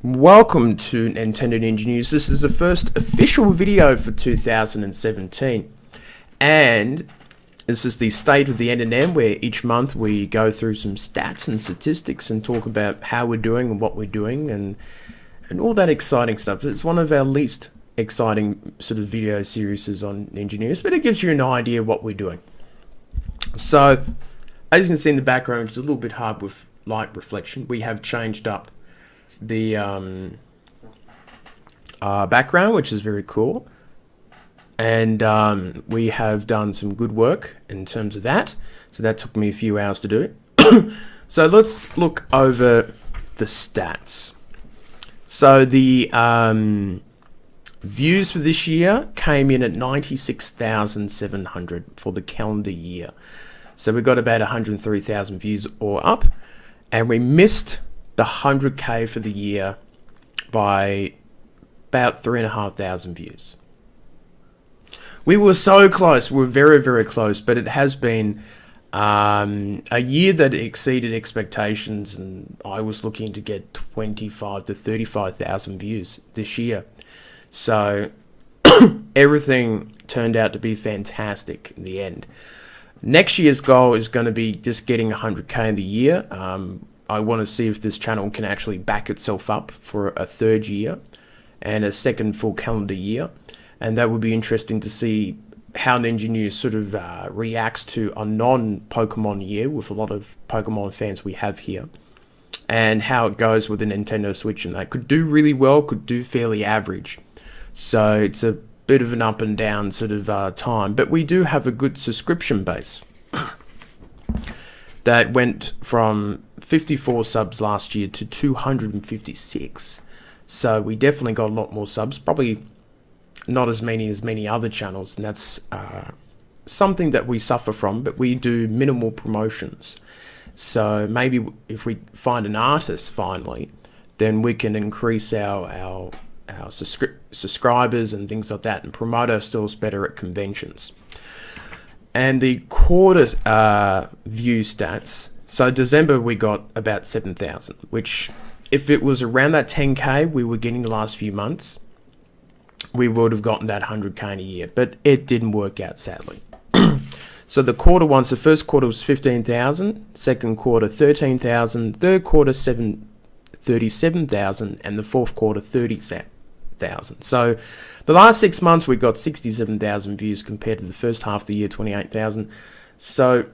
Welcome to Nintendo Ninja News. This is the first official video for 2017, and this is the state of the NNN, where each month we go through some stats and statistics and talk about how we're doing and what we're doing and all that exciting stuff. It's one of our least exciting sort of video series on Ninja News, but it gives you an idea of what we're doing. So, as you can see in the background, it's a little bit hard with light reflection. We have changed up the background, which is very cool, and we have done some good work in terms of that, so that took me a few hours to do. So let's look over the stats. So the views for this year came in at 96,700 for the calendar year, so we got about 103,000 views or up, and we missed the 100k for the year by about 3,500 views. We were so close. We were very, very close, but it has been a year that exceeded expectations, and I was looking to get 25 to 35,000 views this year. So everything turned out to be fantastic in the end. Next year's goal is going to be just getting 100k in the year. I want to see if this channel can actually back itself up for a third year and a second full calendar year, and that would be interesting to see how Ninja News sort of reacts to a non-Pokemon year with a lot of Pokemon fans we have here, and how it goes with the Nintendo Switch. And that could do really well, could do fairly average, so it's a bit of an up and down sort of time, but we do have a good subscription base that went from 54 subs last year to 256. So we definitely got a lot more subs, probably not as many other channels, and that's something that we suffer from, but we do minimal promotions. So maybe if we find an artist finally, then we can increase our subscribers and things like that and promote ourselves better at conventions. And the quarter view stats, so December we got about 7,000, which if it was around that 10k we were getting the last few months, we would have gotten that 100k in a year, but it didn't work out, sadly. So the quarter ones, the first quarter was 15,000, second quarter 13,000, third quarter 37,000, and the fourth quarter 30,000. So the last 6 months we got 67,000 views compared to the first half of the year, 28,000. So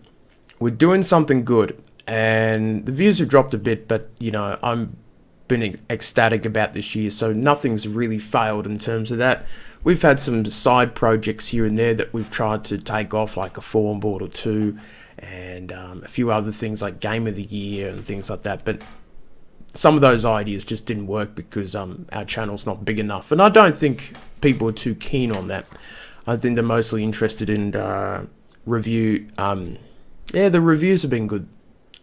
we're doing something good, and the views have dropped a bit, but you know, I'm been ecstatic about this year, so nothing's really failed in terms of that. We've had some side projects here and there that we've tried to take off, like a forum board or two, and a few other things like Game of the Year and things like that, but some of those ideas just didn't work because our channel's not big enough, and I don't think people are too keen on that. I think they're mostly interested in review. The reviews have been good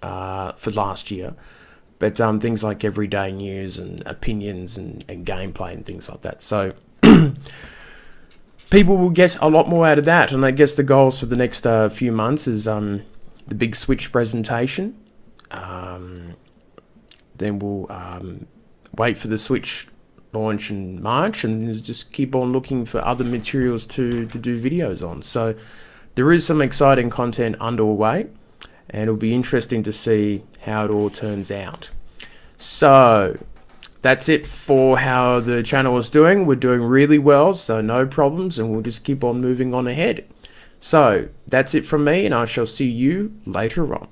for last year, but things like everyday news and opinions and gameplay and things like that. So people will get a lot more out of that, and I guess the goals for the next few months is the big Switch presentation. Then we'll wait for the Switch launch in March, and just keep on looking for other materials to do videos on. So there is some exciting content underway, and it'll be interesting to see how it all turns out. So that's it for how the channel is doing. We're doing really well, so no problems, and we'll just keep on moving on ahead. So that's it from me, and I shall see you later on.